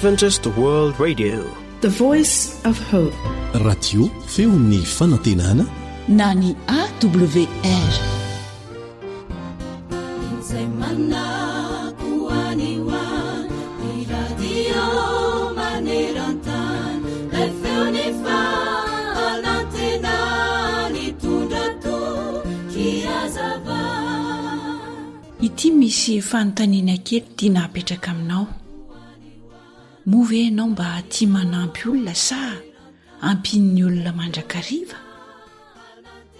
Adventist World Radio, the voice of hope. Radio feon'ny fanantenana na ny AWR. Ity misy fanontaniana kely tiana apetraka aminao. Moa ve ianao mba tia manampy olona sa ampin'ny olona mandrakariva?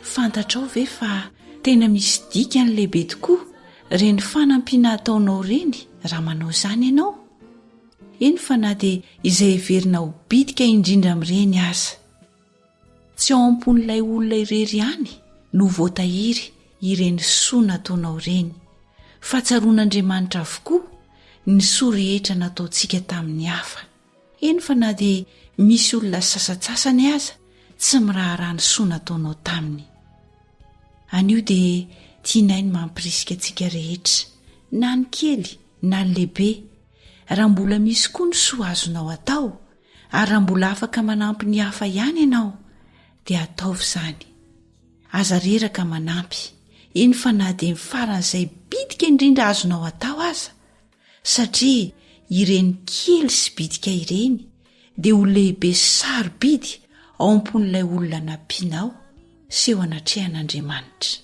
Fantatrao ve fa tena misy dikany lehibe tokoa reny fanampiana ataonao reny raha manao izany ianao? Eny fa na dia izay heverina ho bitika indrindra amin'ireny aza. Tsy ao ampon'ilay olona irery ihany no voatahiry ireny soa nataonao reny, fa tsaroan'Andriamanitra avokoa ny soa rehetra nataontsika tamin'ny hafa. Eny fa na dia misy olona sasatsasany aza tsy miraharaha ny soa nataonao taminy. Anio dia tianay ny mampirisika antsika rehetra, na ny kely na ny lehibe. Raha mbola misy koa ny soa azonao atao, ary raha mbola afaka manampy ny hafa ihany ianao, dia ataovy izany. Aza reraka manampy, eny fa na dia faran'izay bitika indrindra azonao atao aza, satria ireny kely sy bitika ireny dia ho lehibe sarobidy ao ampon'ilay olona nampianao sy eo anatrehan'Andriamanitra.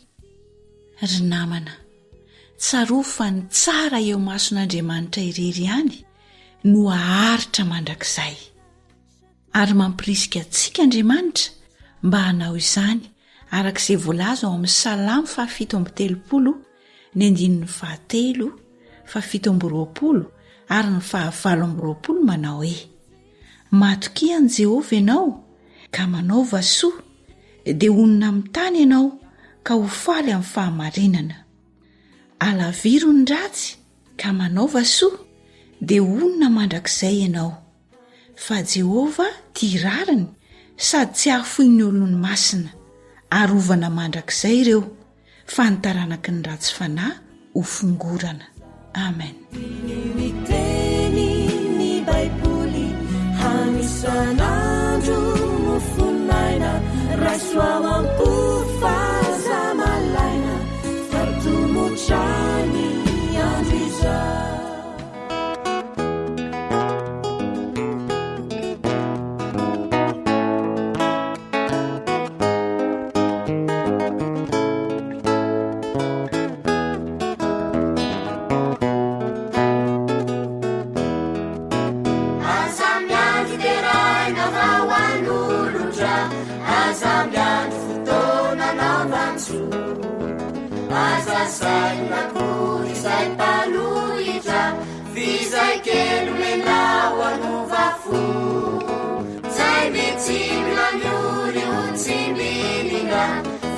Ry namana, tsarao fa ny tsara eo mason'Andriamanitra irery ihany no aharitra mandrakizay, ary mampirisika antsika Andriamanitra mba hanao izany arak'izay voalaza ao amin'ny Salamo 7:30, ny 9:7, 7:20 ary ny 9:20 manao hoe: matokian' Jehovah ianao ka manaova soa, dia onina amin'ny tany ianao ka ho faly amin'ny fahamarinana. Alaviro ny ratsy ka manaova soa, dia onina mandrakizay ianao. Fa Jehovah tia rariny sady tsy hahafoy ny olony masina, ary ovana mandrakizay ireo fa ny taranaky ny ratsy fanahy ho fongorana. Amen. Miteny ny Baiboly hanisan'andro no fonaina, raisoao am-pofazamalaina, fartomotrany andro izao. Saina kuri sai paluita, visai kelu menau anuvafu, sai mitsimla nyuri utsimbilinga,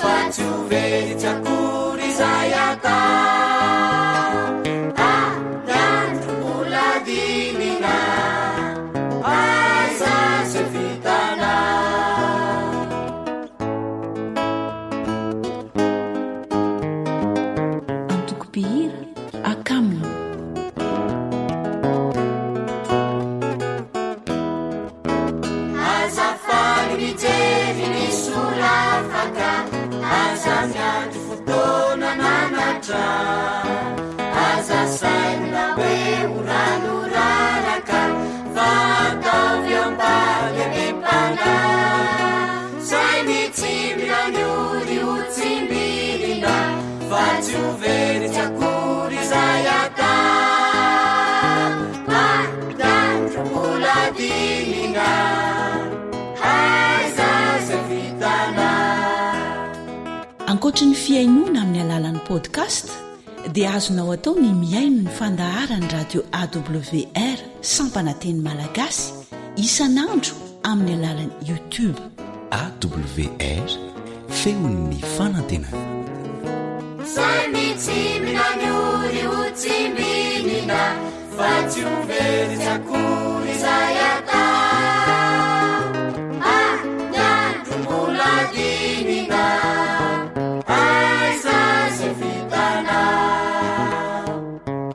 facu verita kuri sayata, dan uladinina, asa sefitana. Aza saina we uranu raraka, fatavy ambany amepana, sai mitsimila nyuri utsimbilina, fa tsy ho very tsakory zay ata, mandandro mbola dinina, aiza zay vitana. Ankoatra ny fiainoana amin'ny alalan'ny podcast, dia azonao atao ny miaino ny fandaharan'ny radio AWR sampananteny malagasy isan'andro amin'ny alalan'ny YouTube. AWR feon'ny fanantenana. Sai mitsimina nyuri utsimbilina, fa tsy ho very tsakory zay ata, mandandro mbola dinina, aiza zay vitana,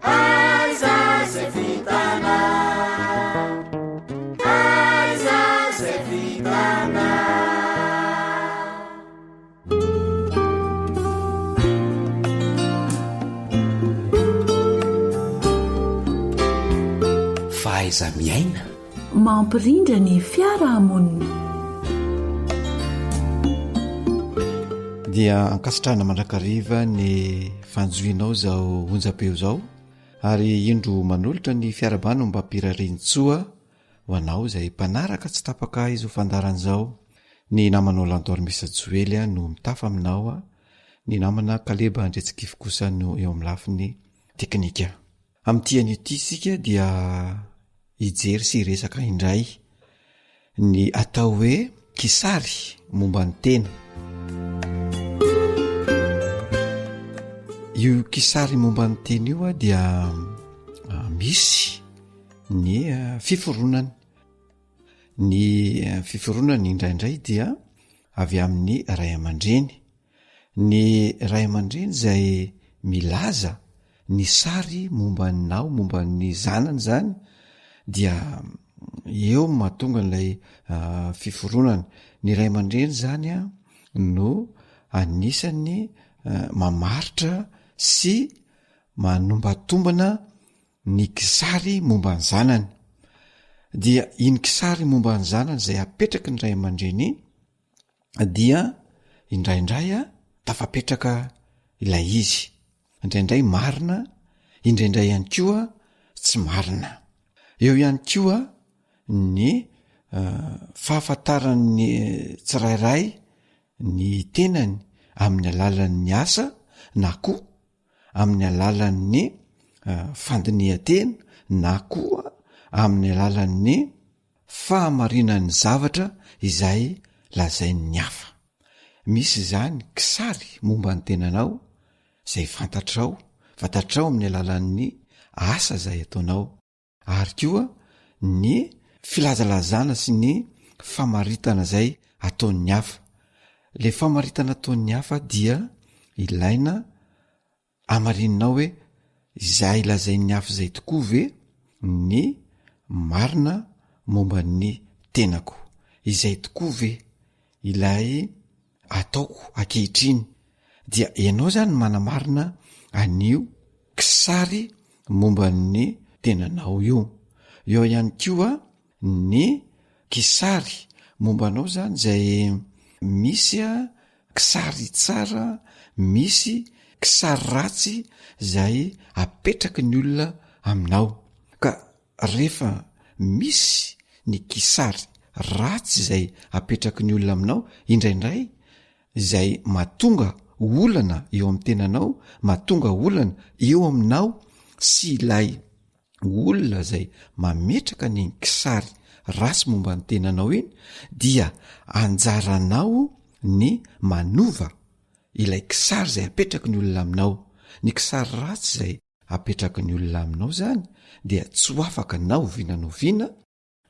aiza zay vitana. fahaiza miaina, mampirindra ny fiarahamonina. Dia ankasitrahana mandrakariva ny fanjoinao zao onjapeo zao, ary indro manolotra ny fiarabano mba pirarintsoa ho anao zay mpanaraka tsy tapaka izy ho fandaran'izao. Ny namanao Lantorimisa Joely no mitafa aminao, ny namana Kaleba Andretsikifo kosa no eo amin'ny lafiny teknika. Amin'ity an'ity isika dia hijery sy resaka indray ny atao hoe kisary momba ny tena. Io kisary momba ny tena io dia misy ny fiforonany. Ny fiforonany indraindray dia avy amin'ny ray aman-dreny. Ny ray aman-dreny izay milaza ny sary momba nao, momba ny zanany zany, dia eo mahatonga n'ilay fiforonany. Ny ray aman-dreny zany no anisany mamaritra sy manombatomana ny kisary momba ny zanany. Dia iny kisary momba ny zanany izay apetraky ny ray aman-dreny dia indraindray tafapetraka ilay izy, indraindray marina, indraindray ihany koa tsy marina. Eo ihany koa ny fahafantaran'ny tsirairay ny tenany amin'ny alalan'ny asa na koa amin'ny alalan'ny fandinihan-tena na koa amin'ny alalan'ny fahamarinan'ny zavatra izay lazain'ny hafa. Misy zany kisary momba ny tenanao izay fantatrao amin'ny alalan'ny asa izay ataonao, ary koa ny filazalazana sy ny famaritana izay ataon'ny hafa. Le famaritana ataon'ny hafa dia ilaina amarinanao hoe izay lazain'ny hafa izay tokoa ve ny marina momba ny tenako, izay tokoa ve ilay ataoko ankehitriny. Dia ianao zany manamarina anio kisary momba ny tenanao io. Eo ihany koa ny kisary mombanao zany izay misy kisary tsara, misy kisary ratsy izay apetraky ny olona aminao. Ka rehefa misy ny kisary ratsy izay apetraky ny olona aminao, indraindray izay mahatonga olana eo amin'ny tenanao, mahatonga olana eo aminao sy ilay olona izay mametraka ny kisary ratsy momba ny tenanao iny, dia anjaranao ny manova ilay kisary izay apetraky ny olona aminao. Ny kisary ratsy izay apetraky ny olona aminao zany dia tsy ho afaka nao vinanoviana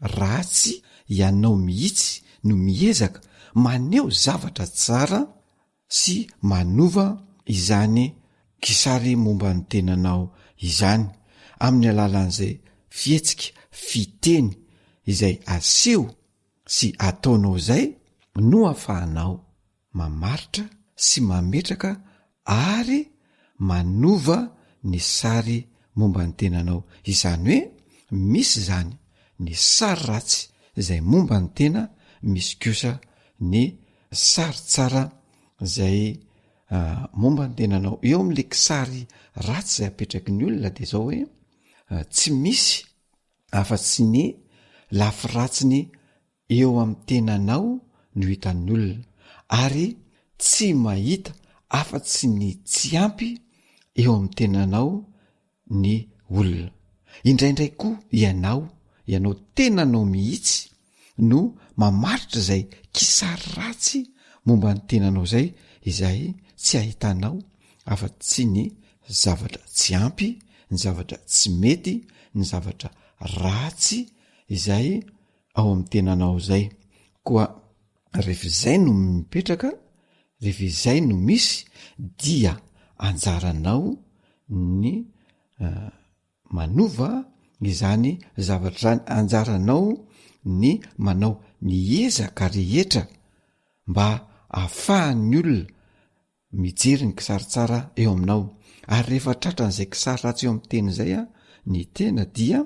ratsy ianao mihitsy no miezaka maneho zavatra tsara sy manova izany kisary momba ny tenanao izany amin'ny alalan'izay fihetsika fiteny izay aseho sy ataonao zay no afahanao mamaritra sy mametraka ary manova ny sary momba ny tenanao. Izany hoe misy zany ny sary ratsy izay momba ny tena, misy kosa ny sary tsara izay momba ny tenanao. Eo amin'le kisary ratsy izay apetraky ny olona dia zao hoe tsy misy afa-tsy ny lafy ratsiny eo amin'ny tenanao no hitan'ny olona, ary tsy mahita afa-tsy ny tsy ampy eo amin'ny tenanao ny olona. Indraindray koa ianao tenanao mihitsy no mamaritra izay kisary ratsy momba ny tenanao zay, izay tsy ahitanao afa-tsy ny zavatra tsy ampy, ny zavatra tsy mety, ny zavatra ratsy izay ao amin'ny tenanao zay. Koa rehefa izay no mipetraka, rehefa izay no misy, dia anjaranao ny manova izany zavatra zany, anjaranao ny manao ny ezaka rehetra mba ahafahan'ny olona mijery ny kisary tsara eo aminao. Ary rehefa tratra n'izay kisary ratsy eo amin'ny teny izay ny tena dia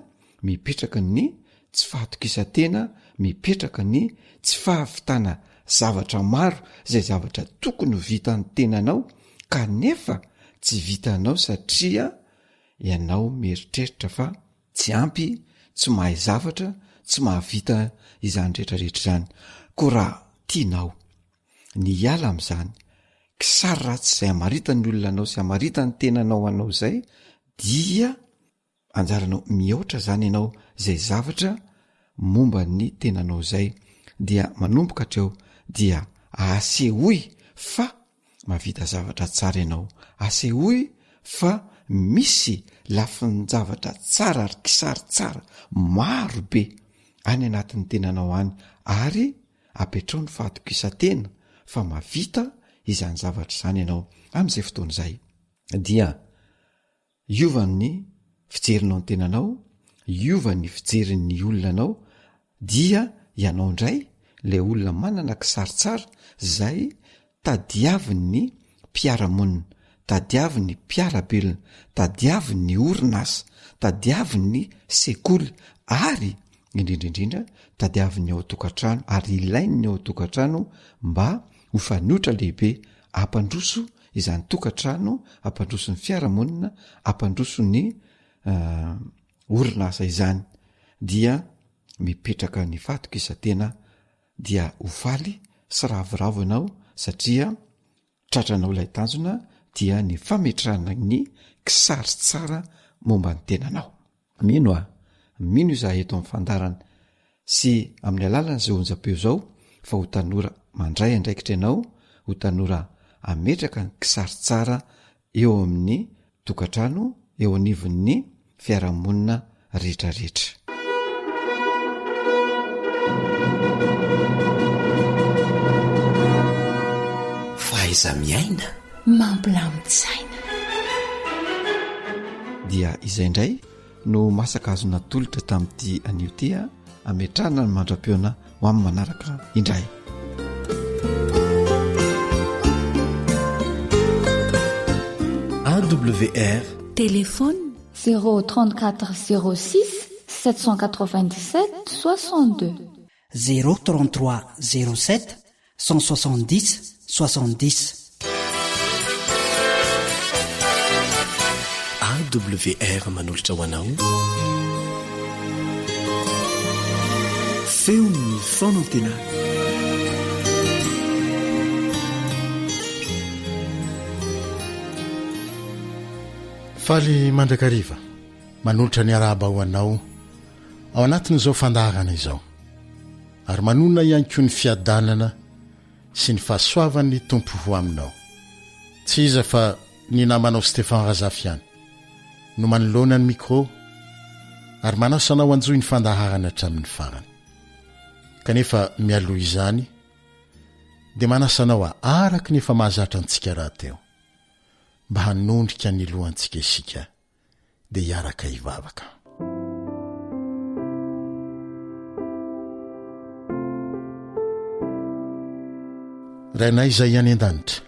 mipetraka ny tsy fahatokisantena, mipetraka ny tsy fahavitana zavatra maro zay zavatra tokony ho vitan'ny tenanao kanefa tsy vitanao satria ianao mieritreritra fa tsy ampy, tsy mahay zavatra, tsy mahavita izany rehetrarehetra izany. Koa raha tianao ny hiala amin'izany, kisary ratsy izay hamaritany olona anao sy hamaritany tenanao anao izay, dia anjaranao mihoatra zany ianao zay zavatra momba ny tenanao izay, dia manomboka hatreo dia asehoy fa mavita zavatra tsara ianao, asehoy fa misy lafin'ny zavatra tsara ary kisary tsara maro be any anatin'ny tenanao any, ary apetrao ny fahatokisantena fa mavita izany zavatra izany ianao amin'izay fotoana izay. Dia iovan'ny fijerinao ny tenanao, iovan'ny fijerin'ny olona anao, dia ianao indray le olona manana kisary tsara zay tadiavin'ny mpiaramonina, tadiavin'ny mpiarabelona, tadiavin'ny orinasa, tadiavin'ny sekoly, ary indrindraindrindra tadiavin'ny ao an-tokantrano, ary ilain'ny ao an-tokantrano mba ho fanotra lehibe ampandroso izany tokantrano, ampandroso ny fiaramonina, ampandroso ny orinasa izany. Dia mipetraka ny fahatokisantena dia ho faly sy ravoravo ianao satria tratranao ilay tanjona dia ny fametrahana ny kisary tsara momba ny tenanao. Mino izaho eto amin'ny fandarana sy amin'ny alalan'izay onjam-peo zao fa ho tanora mandray andraikitra ianao, ho tanora ametraka ny kisary tsara eo amin'ny tokantrano, eo anivon'ny fiaramonina rehetrarehetra. Faiza miaina mampilamin-tsaina. Dia izay indray no masaka azona tolotra tamin'ity anio ty ametrahana ny mandra-peona ho amin'ny manaraka indray. AWR Téléphone 034 06 797 62 033 07 170 70. AWR manolotra ho anao feon'ny fonantena. Faly mandrakariva manolotra ny araba ho anao ao anatin'izao fandarana izao, ary manona ihany koa ny fiadanana sy ny fahasoavan'ny tompo ho aminao. Tsy iza fa ny namanao Stefan Razafiany no manoloana ny mikro ary manasanao anjoy ny fandaharana hatramin'ny farany. Kanefa mialoha izany dia manasanao araky ny efa mahazatra antsika rahateo mba hanondrika ny lohantsika isika dia hiaraka hivavaka. Rainay izay any an-danitra,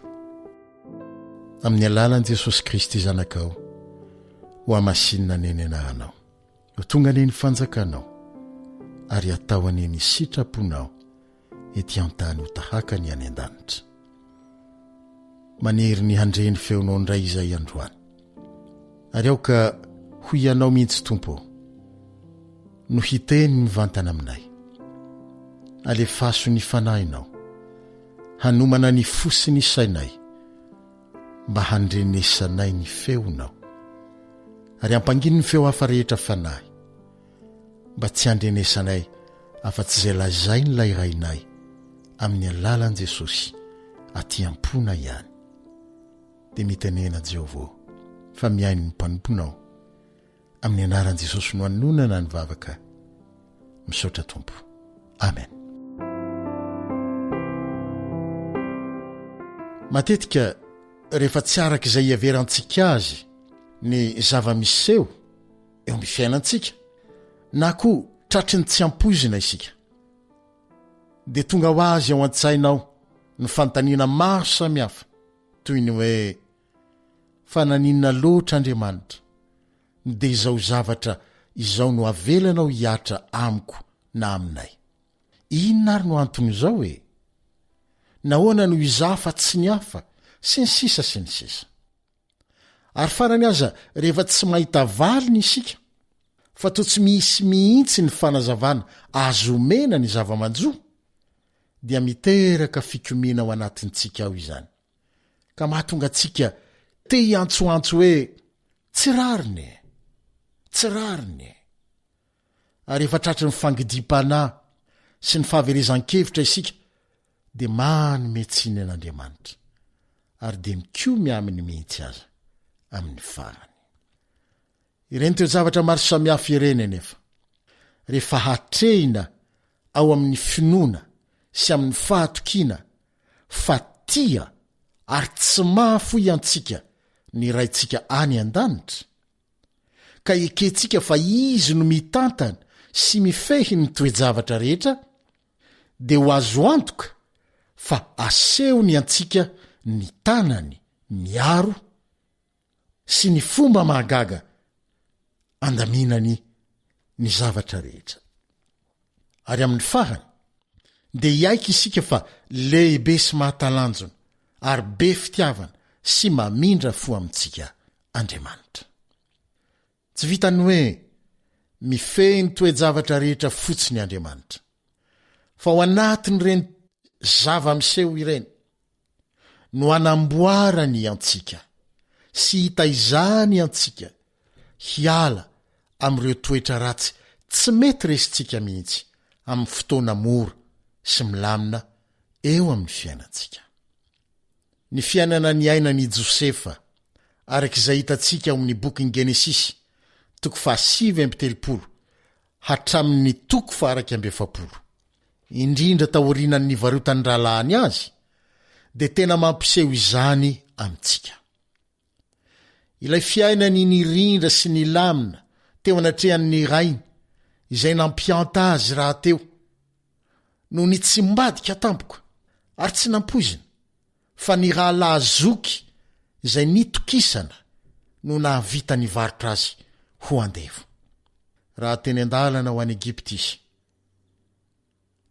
amin'ny alalan'i Jesosy Kristy zanakao ho amasinina neny anaranao, ho tonga neny fanjakanao ary atao aneny sitraponao ety an-tany ho tahaka ny any an-danitra. Manery ny handreny feonao ndray izay androany, ary aoka ho ianao mihitsy tompo no hiteny ny vantana aminay, alefaso ny fanahinao, hanomana ny fosy ny sainay mba handrenesanay ny feonao, ary ampanginy ny feo hafa rehetra fanahy mba tsy handrenesanay afa-tsy izay lazay ny layrainay amin'ny alalan'i Jesosy aty ampona ihany. Dia mitenena Jehovah fa miainy ny mpanomponao amin'ny anaran'i Jesosy no hanonana ny vavaka. Misaotra Tompo. Amen. Matetika rehefa tsy araka izay hiaverantsika azy ny zava-miseho eo amin'ny fiainantsika, na koa tratry ny tsy ampoizina isika, dia tonga ho azy ao an-tsainao ny fanontaniana maro samihafa toy ny hoe fa naninona loatra Andriamanitra dia izao zavatra izao no avelanao hiatra amiko na aminay. Inona ary no antony izao hoe? Nahoana no izafa tsy ny hafa sy ny sisa sy ny sisa. Ary farany aza rehefa tsy mahita valiny isika, fa toa tsy misy mihitsy ny fanazavana azo omena ny zava-manjo, dia miteraka fikomiana ao anatintsika ao izany. Ka mahatonga antsika te hiantsoantso hoe tsy rariny, tsy rariny. Ary efa tratry ny fangidim-panahy sy ny fahaverezan-kevitra isika, dia manome tsiny an'Andriamanitra, ary dia mikomy aminy mihitsy aza amin'ny farany. Ireny toe-javatra maro samihafa ireny anefa, rehefa hatrehina ao amin'ny finoana sy amin'ny fahatokiana fa tia ary tsy mahafoy antsika ny raintsika any an-danitra, ka ekentsika fa izy no mitantana sy mifehy ny toe-javatra rehetra, dia ho azo antoka fa asehony antsika ny tanany miaro sy ny fomba mahagaga andaminany ny zavatra rehetra. Ary amin'ny fahany, dia hiaika isika fa lehibe sy mahatalanjona ary be fitiavana sy mamindra fo amintsika Andriamanitra. Tsy vitany hoe mifehy ny toe-javatra rehetra fotsiny Andriamanitra, fa ho anatiny ireny zava-miseho ireny no anamboarany antsika sy hitaizany antsika hiala amin'ireo toetra ratsy tsy mety resintsika mihitsy amin'ny fotoana mora sy milamina eo amin'ny fiainantsika. Ny fiainana ny ainan'i Josefa, arak'izay hitantsika amin'ny bokin'ny Genesisy 7:7 hatramin'ny 7:40, indrindra taorianan'ny varotany ralahany azy, dia tena mampiseho izany amintsika. Ilay fiainany nirindra sy ny lamina teo anatrehan'ny rainy izay nampianta azy raha teo, no ny tsy mbadika tampoka ary tsy nampoizina, fa ny rahalahy zoky izay nitokisana no nahavita ny varotra azy ho andevo. Raha teny andalana ho any Egipta izy,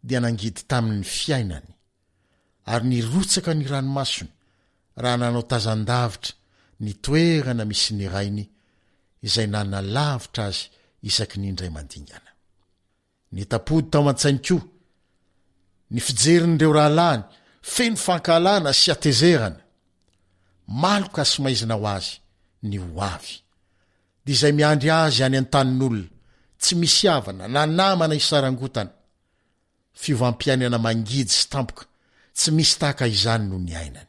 dia nangidy tamin'ny fiainany ary nirotsaka ny ranomasony raha nanao tazan-davitra ny toerana misy ny rainy izay nanalavitra azy isaky n'indray mandingana. Ny tapody tao an-tsainy koa ny fijerin'ireo rahalahiny feno fankalana sy atezerana, maloka sy maizina ho azy ny ho avy, dia izay miandry azy any an-tanin'olona tsy misy havana na namana isarangotana, fiovampiainana mangidy sy tampoka tsy misy tahaka izany no ny ainany.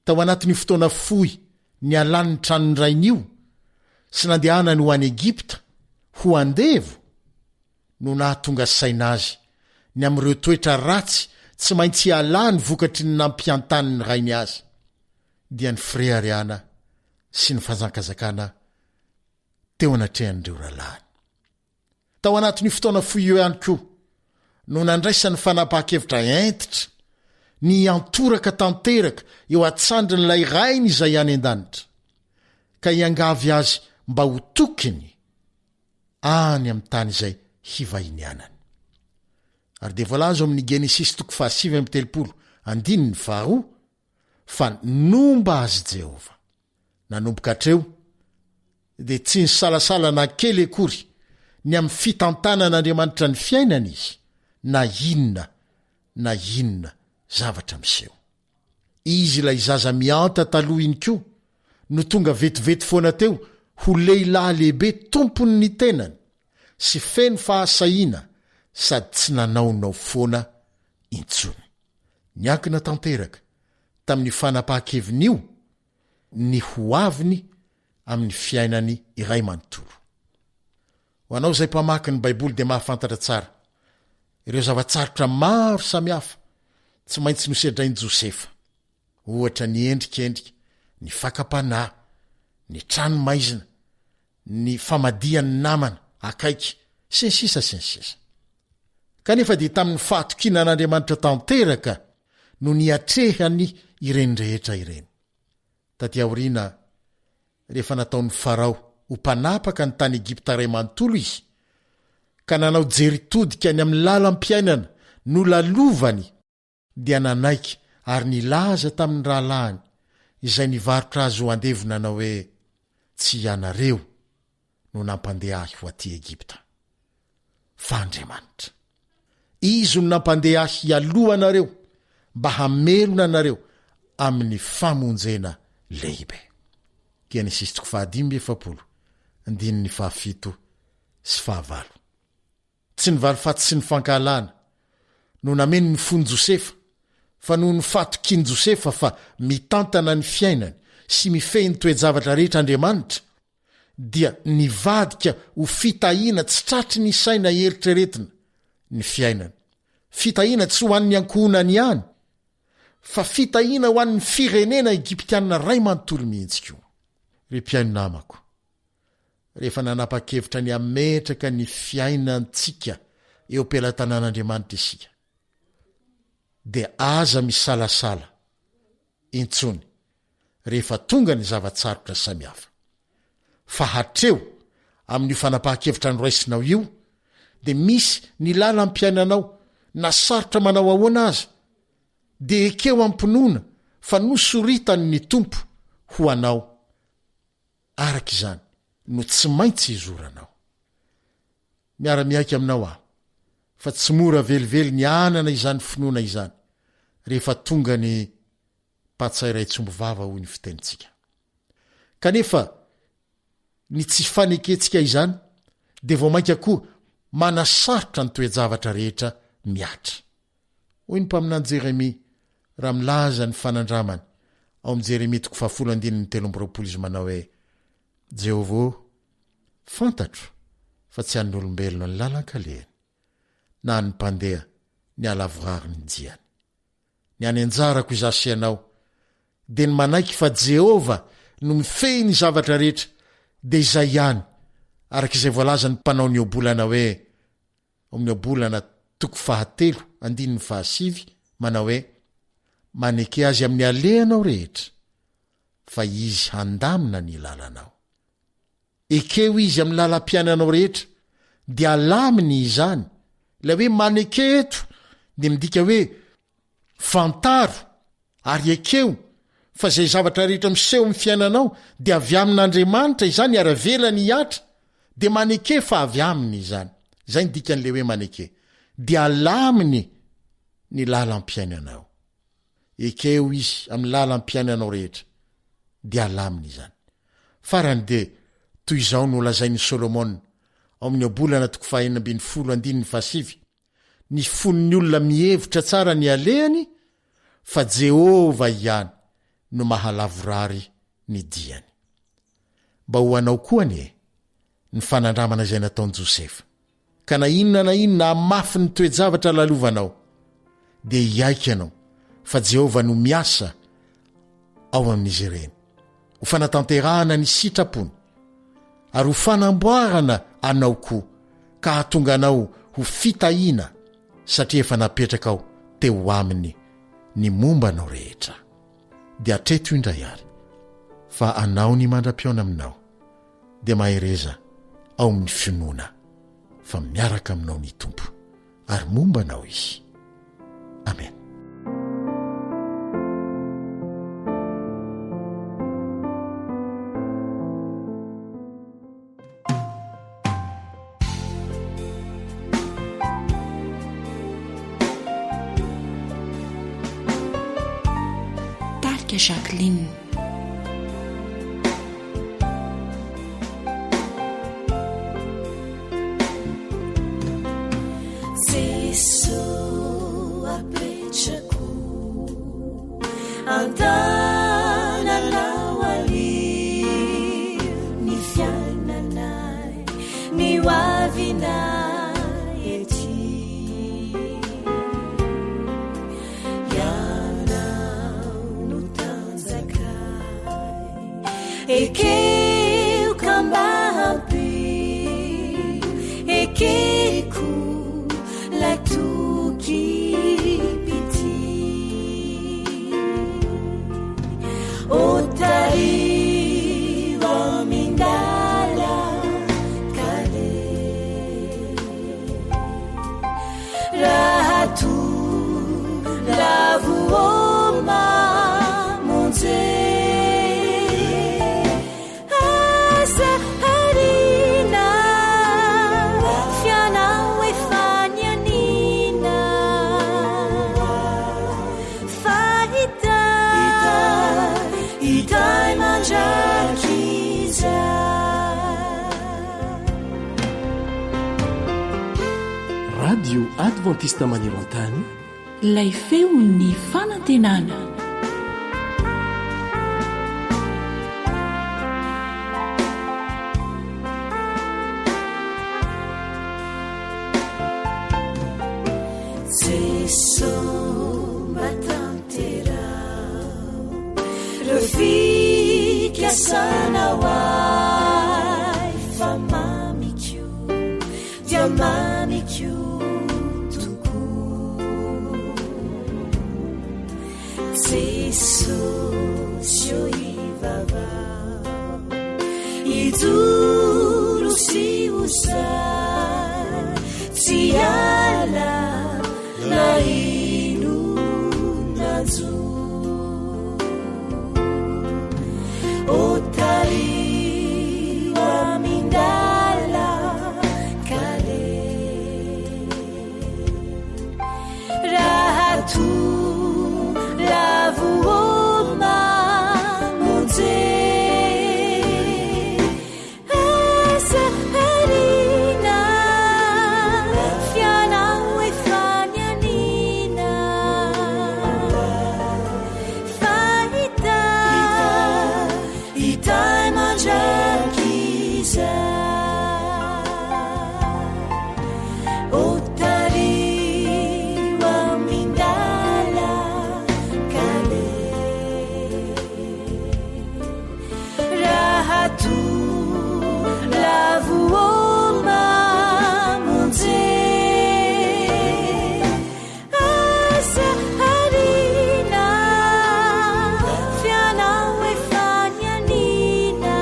Tao anatin'ny fotoana fohy ny alan'ny tranony rain'io sy nandehanany ho any Egipta ho andevo, no nahatonga saina azy ny amin'ireo toetra ratsy tsy maintsy alany vokatry ny nampiantany ny rainy azy, dia ny firehariana sy ny fanjakazakana teo anatrehan'ireo ralahiny. Tao anatin'ny fotoana fohy eo ihany koa no nandraisany fanapahan-kevitra entitra ny antoraka tanteraka eo atsandry n'ilay rainy izay any an-danitra, ka hiangavy azy mba ho tokiny any amin'ny tany izay hivahinianany. Ary dia voalaza amin'ny Genesisy 7:7 fa nomba azy Jehova. Nanomboka hatreo dia tsy ny salasala na kely akory ny amin'ny fitantanan'Andriamanitra ny fiainana izy, na inona zavatra miseho. Izy ilay zaza mianta taloha iny koa no tonga vetivety foana teo ho lehilahy lehibe tompony ny tenany sy feno fahasahiana sady tsy nanaonao foana intsony. Niankina tanteraka tamin'ny fanapahan-kevin'io ny ho aviny amin'ny fiainany iray manontolo. Ho anao izay mpamaky ny Baiboly dia mahafantatra tsara ireo zavatsarotra maro samihafa tsy maintsy nosedrain'i Josefa, ohatra ny endrikendrika, ny fakapanahy, ny trano maizina, ny famadian'ny namana akaiky sy ny sisa sy ny sisa. Kanefa dia tamin'ny fahatokinan'Andriamanitra tanteraka no niatrehany ireny rehetra ireny. Taty aoriana rehefa nataon'ny Farao ho ho mpanapaka ny tany Egipta ray manontolo izy ka nanao jery todika any amin'ny lalam-piainana no lalovany dia nanaiky ary nilaza tamin'ny rahalahiny izay nivarotra azy ho andevona nanao hoe tsy ianareo no nampandeha ahy ho aty Egipta fa Andriamanitra. Izy no nampandeha ahy hialohanareo mba hamelona anareo amin'ny famonjena lehibe. Genesis 15:7-9. Tsy nivaly faty sy ny fankahalana no nameny ny fony Josefa fa noho ny fatokiany Josefa fa mitantana ny fiainany sy mifehy ny toe-javatra rehetra Andriamanitra dia nivadika ho fitahiana tsy tratry ny saina eritreretina ny fiainany. Fitahiana tsy ho an'ny ankohonany ihany fa fitahiana ho an'ny firenena Egiptianina ray manontolo mihitsy koa. Ry mpiaino namako, rehefa nanapa-kevitra ny ametraka ny fiainantsika eo am-pelatanan'Andriamanitra isika dia aza misalasala intsony rehefa tonga ny zavatsarotra samihafa. Fa hatreo amin'ny fanapa-kevitra noraisinao io dia misy ny lalam-piainanao na sarotra manao ahoana aza dia ekeo ampinoana fa nosoritany ny tompo ho anao. Araka izany no tsy maintsy izoranao. Miara-miaiky aminao aho fa tsy mora velively ny anana izany finoana izany rehefa tonga ny patsairay tsombo vava hoy ny fitenitsika. Kanefa ny tsy faneketsika izany dia vao mainka koa manasarotra ny toe-javatra rehetra miatra. Hoy ny mpaminany Jeremia raha milaza ny fanandramany ao amin'ny Jeremia 10:13 izy manao hoe Jehovah, fantatro fa tsy an'olombelona ny lalan-kalehany na ny mpandeha ny alavorary ny diany. Ny any anjarako izasy ianao dia ny manaiky fa Jehova no mifehy ny zavatra rehetra dia izay ihany araka izay voalaza ny mpanao ny obolana hoe amin'ny obolana 7:7 manao hoe maneke azy amin'ny alehanao rehetra fa izy handamina ny lalanao. Ekeo izy amin'ny lalam-piainanao rehetra dia alaminy izany. Ilay hoe maneke eto dia midika hoe fantaro ary ekeo fa zay zavatra rehetra miseho amin'ny fiainanao dia avy amin'Andriamanitra izany aravela ny hiatra dia maneke fa avy aminy izany. Izay ny dikan'ilay hoe maneke dia alaminy ny lalam-piainanao. Ekeo izy amin'ny lalam-piainanao rehetra dia alaminy izany. Farany dia toy izao no lazain'ny Solomona ao amin'ny obolana 4:7 ny fon'ny olona mihevitra tsara ny alehany fa Jehova ihany no mahalavorary ny diany. Mba ho anao koa ny fanandramana izay nataon'i Josefa ka na inona amafy ny toe-javatra lalovanao dia hiaiky ianao fa Jehova no miasa ao amin'izy ireny ho fanatanterahana ny sitrapony ary ho fanamboarana anao koa ka hatonga anao ho fitahiana satria efa napetraka ao teo aminy ny momba anao rehetra. Dia atreto indray ary fa anao ny mandra-piaona aminao dia mahereza ao amin'ny finoana fa miaraka aminao ny tompo ary momba anao izy. Amen. Jacqueline. Jesu apetrako antananao ali ny fiainanay ny hoavinay ety ekeu kambahapi ekeku latuki piti otari wamindala adventiste manero an-tany ilay feo ny fanantenana. Sanawai famamikyu diamamikyu tuku Jesus yoivava iduru si usa tiala na inu nazu otariwa mindala kale rahatu lavuoma muje asa harina fiana uefanianina faita itai manjakiza otariwa mindala kale rahatu lavuoma munje asa harina fiana uefanianina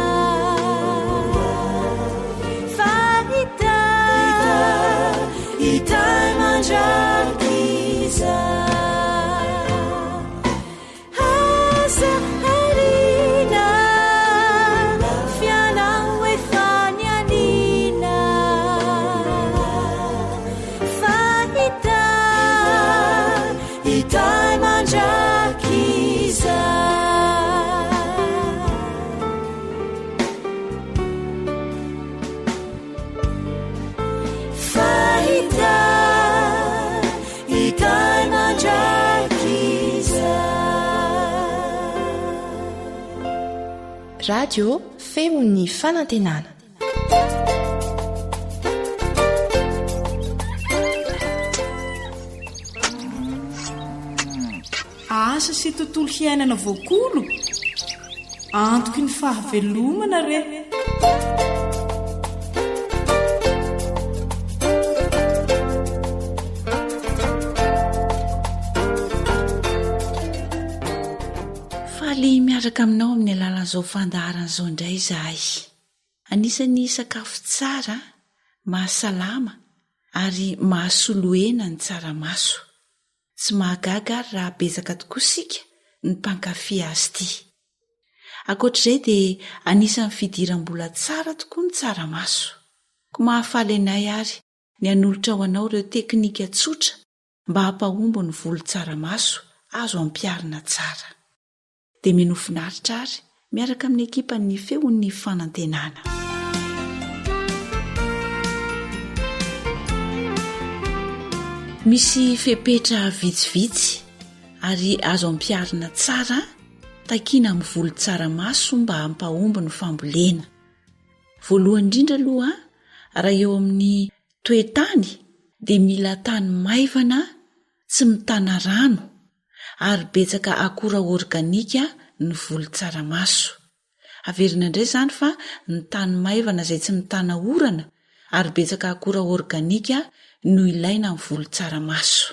faita itai manjakiza asa harina fiana uefanianina faita itai manjakiza faita itai manjakiza. Radio feon'ny fanantenana. Asa sy tontolo hiainana voakolo antoky ny fahavelomana re. Faly miaraka aminao amin'ny alalan'izao fandaharan'izao indray izahay. Anisan'ny sakafo tsara, mahasalama ary mahasoloena ny tsaramaso. Tsy mahagaga ary raha betsaka tokoa sika ny mpankafy azy ity. Ankoatr'izay dia anisan'ny fidiram-bola tsara tokoa ny tsaramaso. Ko mahafaly anay ary ny hanolotra ho anao ireo teknika tsotra mba hampahombo ny volo tsaramaso azo ampiarina tsara. Dia minofinaritra ary miaraka amin'ny ekipa ny feon'ny fanantenana. Misy fepetra vitsivitsy ary azo ampiarina tsara takiana amin'ny volo tsaramaso mba hampahombo ny fambolena. Voalohany indrindra aloha raha eo amin'ny toetany dia mila tany maivana tsy mitana rano ary betsaka akora organika ny volo tsaramaso. Averina indray izany fa ny tany maivana izay tsy mitana orana ary betsaka akora organika no ilaina ny volo tsaramaso.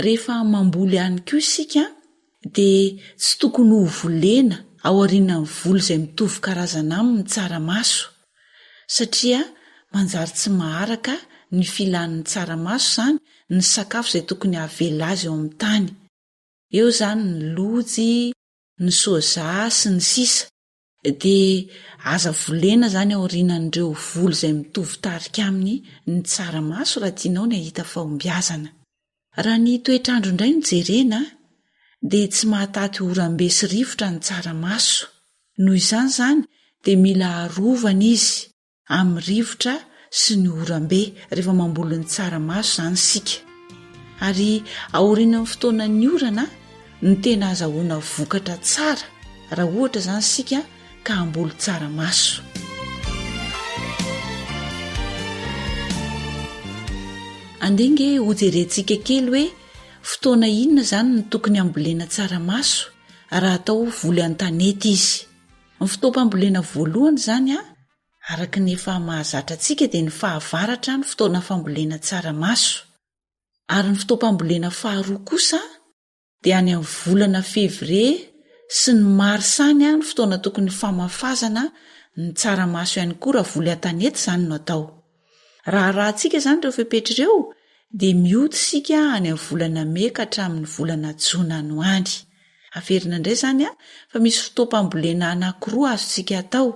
Rehefa mamboly ihany koa isika dia tsy tokony ho volena ao aorian'ny volo izay mitovy karazana aminy tsaramaso satria manjary tsy maharaka ny filan'ny tsaramaso izany ny sakafo izay tokony havela azy eo amin'ny tany. Eo izany ny lojy, ny soja sy ny sisa dia aza volena izany ao aorian'ireo volo izay mitovy tarika aminy ny tsaramaso raha tianao ny ahita fahombiazana. Raha ny toetrandro indray no jerena dia tsy mahataty oram-be sy rivotra ny tsaramaso. Noho izany dia mila arovana izy amin'ny rivotra sy ny orambe rehefa mamboly ny tsaramaso izany sika. Ary aoriana amin'ny fotoana ny orana ny tena azahoana vokatra tsara raha ohatra izany sika ka hamboly tsaramaso. Andenge hojerentsika kely hoe fotoana inona izany ny tokony hambolena tsaramaso raha atao voly an-tanety izy. Ny fotoam-pambolena voalohany izany araka ny efa mahazatra antsika dia ny fahavaratra ny fotoana fambolena tsaramaso. Ary ny fotoam-pambolena faharoa kosa dia any amin'ny volana fevrie sy ny marsany ny fotoana tokony famafazana ny tsaramaso ihany koa raha voly an-tanety izany no atao. Raha antsika izany ireo fepetr'ireo dia miody sika any amin'ny volana Mey ka hatramin'ny volana Jona no any. Averina indray izany fa misy fotoam-pambolena anankiroa azontsika atao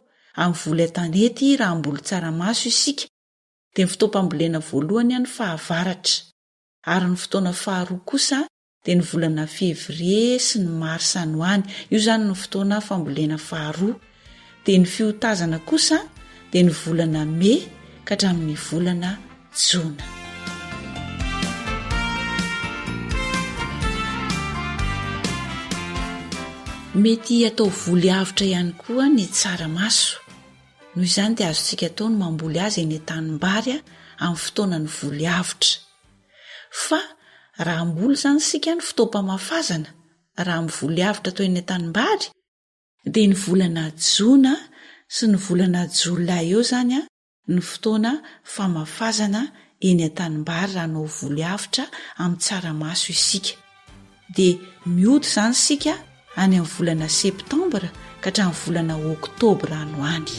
amin'ny voly an-tanety raha hamboly tsaramaso isika. Dia ny fotoam-pambolena voalohany ny fahavaratra, ary ny fotoana faharoa kosa dia ny volana fevrie sy ny marsa no any. Io izany ny fotoana fambolena faharoa. Dia ny fiotazana kosa dia ny volana Mey ka hatramin'ny volana Jona. Mety atao voly avitra ihany koa ny tsaramaso. Noho izany dia azontsika atao ny mamboly azy eny an-tanimbary amin'ny fotoana ny voly avitra. Fa raha hamboly izany sika ny fotoam-pamafazana raha amin'ny voly avitra atao eny an-tanimbary dia ny volana Jona sy ny volana Jolay eo izany ny fotoana famafazana eny an-tanimbary raha hanao voly avitra amin'ny tsaramaso isika. Dia miody izany sika any amin'ny volana septambra ka hatramin'ny volana oktobra no any.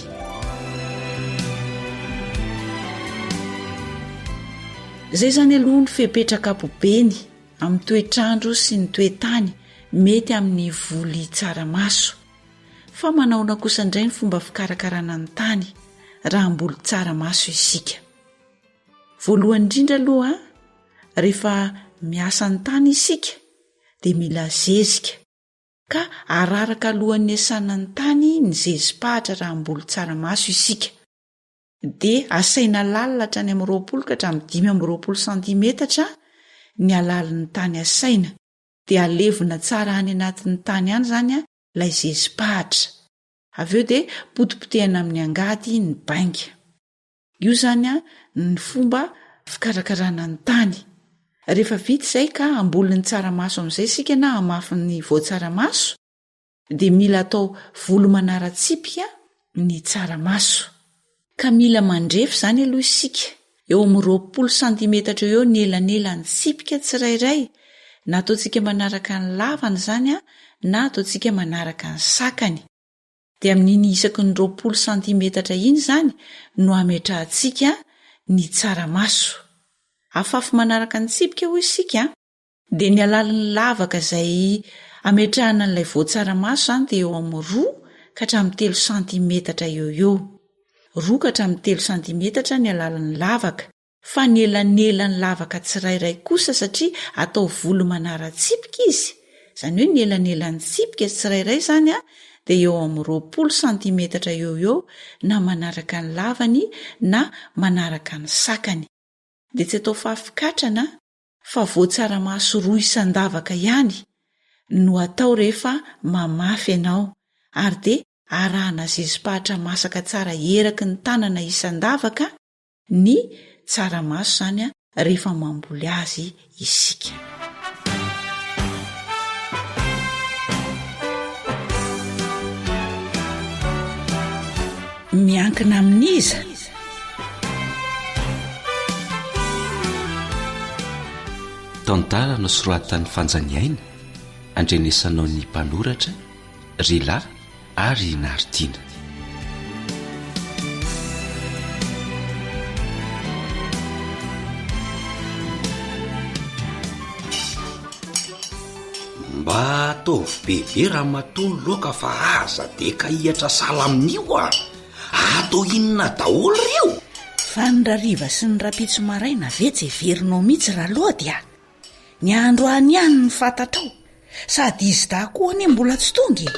Izay izany aloha ny fepetraka ampobeny amin'ny toetrandro sy ny toetany mety amin'ny voly tsaramaso. Fa manaona kosa indray ny fomba fikarakarana ny tany raha hamboly tsaramaso isika. Voalohany indrindra aloha rehefa miasa ny tany isika dia mila zezika ka araraka alohan'ny asana ny tany ny zezi-pahatra raha hamboly tsaramaso isika. Dia asaina lalitra any amin'ny 20 ka hatramin'ny 25 santimetatra ny alalin'ny tany asaina. Dia alevina tsara any anatin'ny tany any izany ilay zezi-pahatra. Avy eo dia potipotehana amin'ny angady ny bainga. Io izany ny fomba fikarakarana ny tany. Rehefa vita izay ka hamboly ny tsaramaso amin'izay sika na hamafy ny voatsaramaso dia mila atao voly manara-tsipika ny tsaramaso. Ka mila mandrefy izany aloha isika. Eo amin'ny 20 santimetatra eo ny elanelany tsipika tsirairay. Na ataontsika manaraka ny lavany izany na ataontsika manaraka ny sakany. Dia amin'iny isaky ny 20 santimetatra iny izany no ametrahantsika ny tsaramaso. Afafy manaraka ny tsipika hoy isika. Dia ny alalan'ny lavaka izay ametrahana n'ilay voatsaramaso izany dia eo amin'ny 2 ka hatramin'ny 3 santimetatra eo. 2 ka hatramin'ny 3 santimetatra ny alalan'ny lavaka. Fa ny elanelany lavaka tsirairay kosa satria atao voly manara-tsipika izy. Izany hoe ny elanelany tsipika tsirairay izany dia eo amin'ny 20 santimetatra eo na manaraka ny lavany na manaraka ny sakany. Dia tsy atao fafikatrana fa voatsaramaso 2 isan-davaka ihany no atao rehefa mamafy ianao. Ary dia arahana zezi-pahatra masaka tsara eraky ny tanana isan-davaka ny tsaramaso izany rehefa mamboly azy isika. Miankina amin'iza tantara no soratan'ny fanjaniaina andrenesanao ny mpanoratra Rila ary Nartina. Mba ataovy bebe raha matony loaka fa aza deka ihatra sala amin'io atao inona daholo rio? Fa ny rariva sy ny rapitso maraina vetsy everinao mihitsy raha loha dia ny andro any ihany ny fantatrao sady izy da koa any mbola tsy tonga.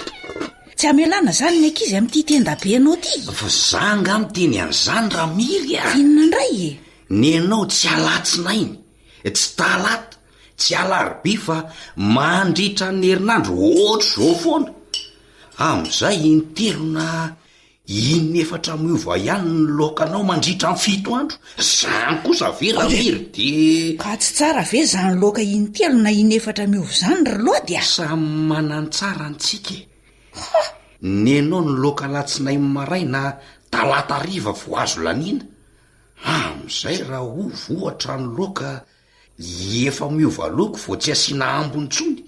tsy amelana zany ny ankizy amin'ity tendabe anao ty. fa zanga miteny an'izany raha miry a. Inona indray e? Ny anao tsy alatsinainy, tsy talata, tsy alarobia fa mandritra ny herinandro ohatr' zao foana. Amin'izay intelo na inefatra miova ihany ny lokanao mandritra ny 7 andro. Zany kosa ve raha miry de ka tsy tsara ve zany loka intelo na inefatra miova zany ry lody a? Samy manany tsara antsika. Ny anao ny loka latsinay maray na talata riva vo azo lanina. Amin'izay raha vohatra ny loka efa miova loko vo tsy asiana ambony tsony.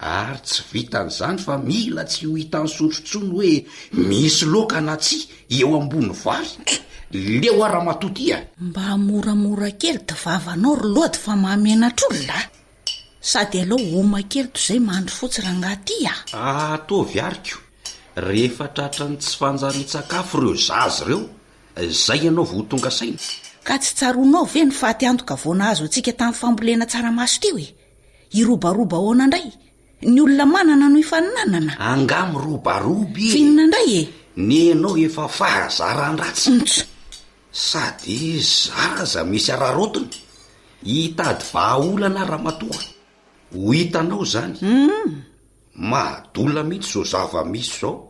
Ary tsy vitan'izany fa mila tsy ho hitan'ny sotrotsony hoe misy loka na tsy eo ambony vary. Leo ara matotia. Mba moramora kely divavanao ry lody fa mahamenatr'olona. Sady alao oma kely toy izay mandro fotsy rangaty a. Ataovy ariko. Rehefa tratra ny tsy fanjary-tsakafo ireo zazy ireo, zay ianao vo tonga saina. Ka tsy tsaronao ve ny fahatyantoka vo nahazo antsika tamin'ny fambolena tsaramaso teo e? Irobaroba ahoana indray? Ny olona manana no ifaninanana. Angamy robaroby. Finina indray e? Ny anao efa fahazaran-dratsy. Sady zaza misy ararotiny. Hitady vahaolana ramatoa. Ho hitanao zany. Mahadola mihitsy zao zava-misy zao.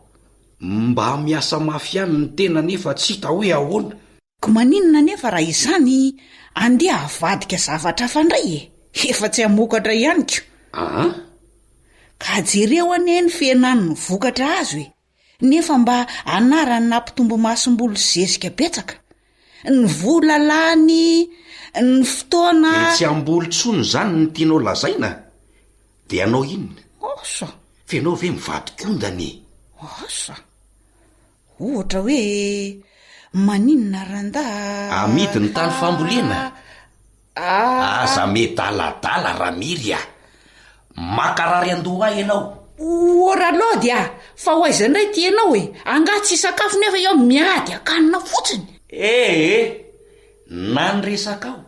Mba miasa mafy ihany ny tena nefa tsy hita hoe ahoana. Ko maninona nefa raha izany andeha havadika zavatra fandray e? Efa tsy hamokatra ihany ko. Ka jereo anie ny fienany ny vokatra azo e. Nefa mba anarany nampitombo masom-bolo zezika betsaka. Ny volalany, ny fotoana. Tsy ambolo tsony zany ny tianao lazaina. De anao inona? Osa. Fenao ve mivadikondany? Osa. Ohatra hoe maninona randa. Amidy ny tany fambolena. Aza medaladala raha miry a. Makarary andoha ianao. Ora lody a. Fa ho aiza indray ty ianao e? Angatsy sakafo nefa eo miady akanina fotsiny. Na ny resakao,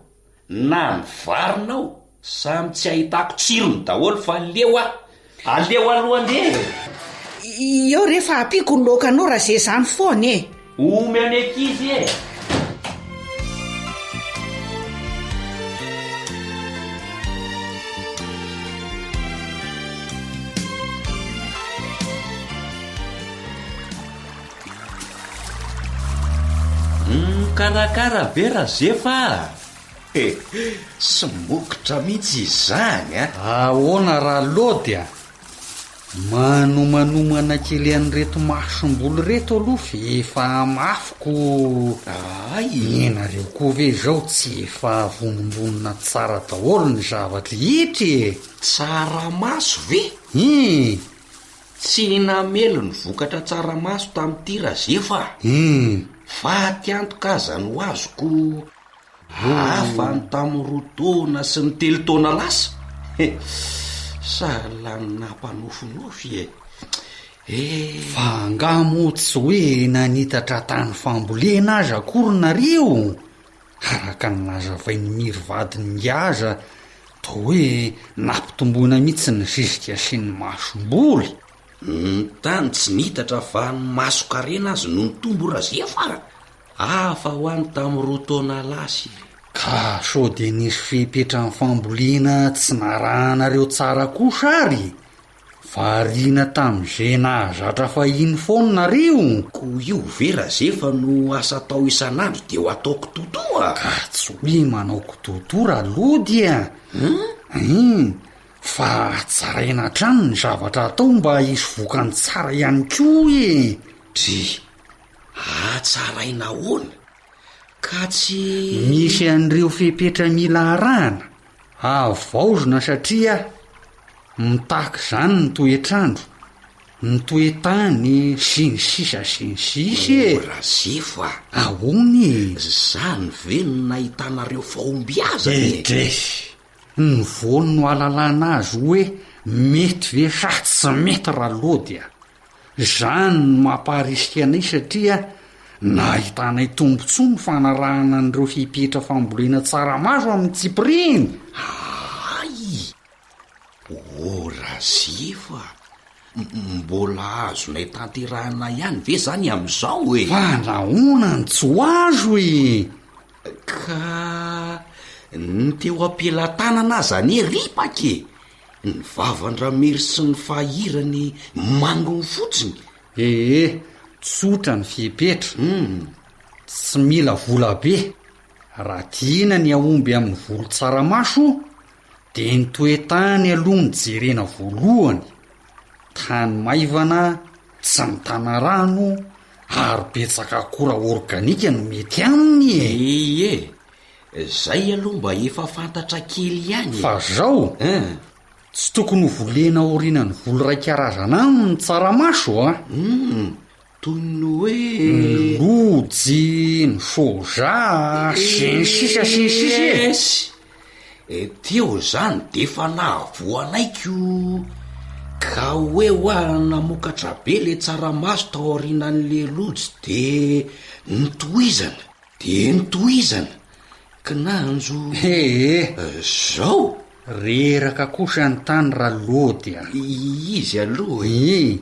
na ny varinao, samy tsy ahitako tsirony daholo fa leo a. Aleo aloha andeha. Eo rehefa apiko ny lokanao raha zay zany foana e. Omy any ankizy e. Karakara be raha zefa. Sy mokotra mihitsy izany a. Ahoana raha lody a? Manomanomana kely an'ireto masom-bolo reto aloha efa mafiko. Enareo koa ve zao tsy efa vonombonina tsara daholo ny zavatra hitra e? Tsaramaso ve? Tsy namelo ny vokatra tsaramaso tamin'ity raha zefa. Fahatyantoka aza no azoko. Hafa ny tamin'ny 2 taona sy ny 3 taona lasa. Salany nampanofinofy Fa angamo tsy hoe nanitatra tany fambolena aza akory nareo. Araka ny nazavainy miry vadiny aza toa hoe nampitomboina mihitsy ny zizika sy ny masom-boly. Ny tany tsy nitatra fa ny maso-karena azy no nitombo raha zefa. Hafa ho any tamin'ny 2 taona lasy. Ka so de nisy fipetrany fambolena tsy narahanareo tsara kosa ary. Variana tamin'izay nahazatra fahiny foana nareo. Ko io vera zefa no asa tao isan'andro de ho ataoko totoa. Ka tsy hoe manao kototora lody a. Fa tsaraina trano ny zavatra atao mba hisy vokany tsara ihany koa e. Tsaraina ahoana? Ka tsy misy an'ireo fepetra mila arahana. Avaozona satria mitahaka izany ny toetrandro, ny toetany sy ny sisa sy ny sisa e. Raha zefa. Ahoana e? Zany ve no nahitanareo fahombiazana e? Ny voany no alalana azy hoe mety ve sa tsy mety raha lody a. Zany no mampaharisika anay satria nahitanay tombontsoa ny fanarahana an'ireo fipetra fambolena tsaramaso amin'ny tsipiriny. Raha zefa. mbola azonay tanterahana ihany ve zany am'izao e? Fa naonany tsy ho azo e? Ka ny teo ampilatanana zany ripake ny vavan-dramery sy ny fahirany mangony fotsiny. Tsotra ny fiepetra. Tsy mila vola be. Raha tiana ny aomby amin'ny volo tsaramaso de ny toetany aloha ny jerena voalohany. Tany maivana, tsy mitana rano, ary betsaka akora organika no mety aminy e. Zay aloha mba efa fantatra kely ihany. Fa zao tsy tokony ho volena orina ny volo ray karazana aminy tsaramaso a. Toy ny hoe ny lojy, ny soja sy ny sisa sy ny sisa. Teo zany defa nahavoanaiko ka hoe hoa namokatra be le tsaramaso tao aorinan'le lojy de nitohizana kinanjo zao reraka kosa ny tany raha lody izy aloha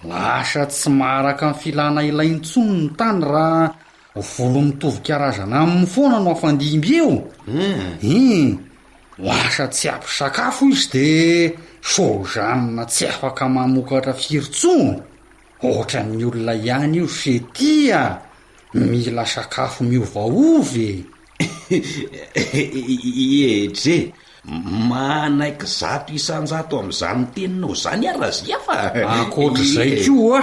lasa tsy maharaka ny filana ilaintsony ny tany raha volo mitovy karazana amin'ny foana no afandimby eo. Lasa tsy ampy sakafo izy de sojanina tsy afaka mamokatra firintsony. Ohatra ny olona ihany io setia mila sakafo miovaovy. Etre manaiky zato isan-jato am'izany teninao zany arazia fa akoatr'izay koa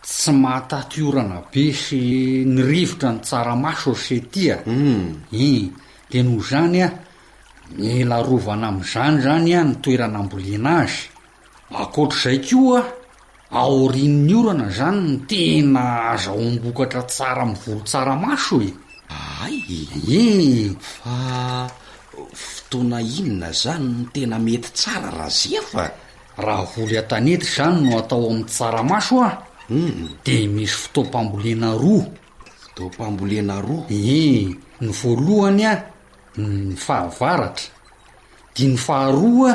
tsy matatiorana be sy ny rivotra ny tsaramaso setia. De noho zany mila rovana am'izany zany ny toerana ambolena azy. Akoatr'izay koa aorin'ny orana zany ny tena azahoam-bokatra tsara amin'ny volo tsaramaso fa fotoana inona zany ny tena mety tsara razia fa raha voly atanety zany no atao amin'ny tsaramaso de misy fotoam-pambolena roa. Ny voalohany ny fahavaratra, de ny faharoa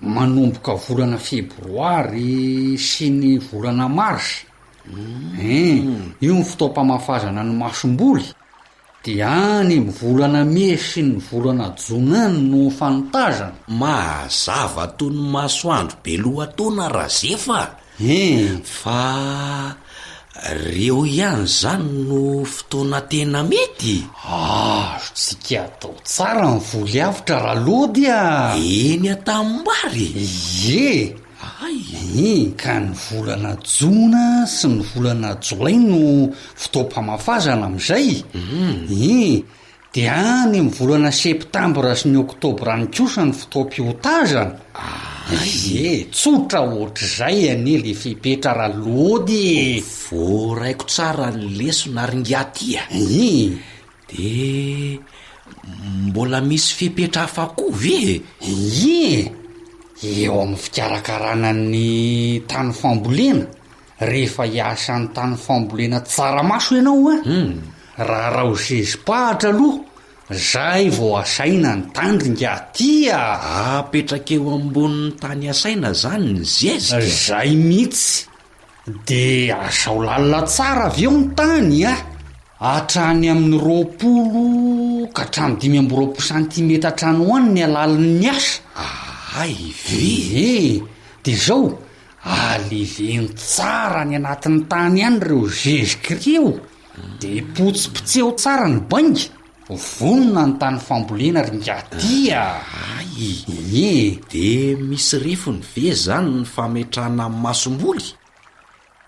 manomboka volana febroary sy ny volana mars. Io ny fotoam-pamafazana ny masom-boly. De any my volana me sy ny volana jonany no fanotazana. Mazava toy ny masoandro be lohataona razefa. Fa reo ihany zany no fotoana tena mety. Tsika atao tsara ny voly avitra raha lody eny atambary. Ka ny volana jona sy ny volana jolay no fotoam-pamafazana am'izay. De any my volana septambra sy ny oktobra ny kosa ny fotoam-piotazana. Tsotra ohatr'izay ane le fipetra raha lody. Voaraiko tsara ny lesona ringatia. De mbola misy fipetra hafa koa ve? Eo amin'ny fikarakarana ny tany fambolena. Rehefa hiasa ny tany fambolena tsaramaso ianao raha raozezim-pahatra aloha zay vao asaina ny tany ringatia. Apetraka eo ambonin'ny tany asaina zany ny zezika. Zay mihitsy. De asao lalina tsara avy eo ny tany hatrany amin'ny 20 ka hatramy 5 santimetatra hatrany ho any ny alalin'ny asa. De zao aleveny tsara ny anatin'ny tany ihany reo zezika reo. De potsipotseho tsara ny bainga. Vonona ny tany fambolena ringatia. De misy refony ve zany ny fametrahana amin'ny masom-boly?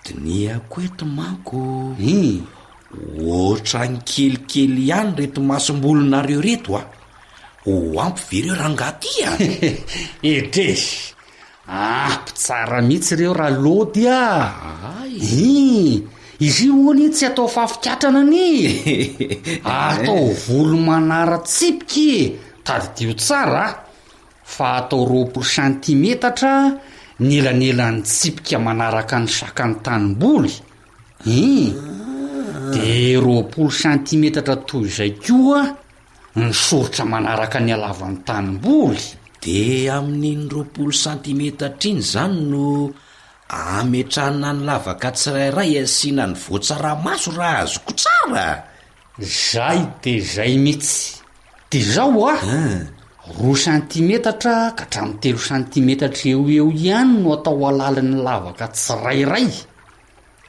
De ny akoety manko oatra ny kelikely ihany reto masom-bolonareo reto ho ampy vereo rangatia. Ampy tsara mihitsy reo raha lody izy io hoany tsy atao fafikatrana atao volo manara-tsipiky tadidio tsara fa atao 20 santimetatra nelanelan'ny tsipika manaraka ny sakany tanimboly. De 20 santimetatra toy izay koa ny soritra manaraka ny alavan'ny tanimboly. de amin'ny 20 santimetatra iny zany no ametrahana ny lavaka tsirairay asiana ny voatsaramaso raha azoko tsara. Zay de zay mihitsy. De zao 2 santimetatra ka hatramin'ny 3 santimetatra eo ihany no atao alalan'ny lavaka tsirairay,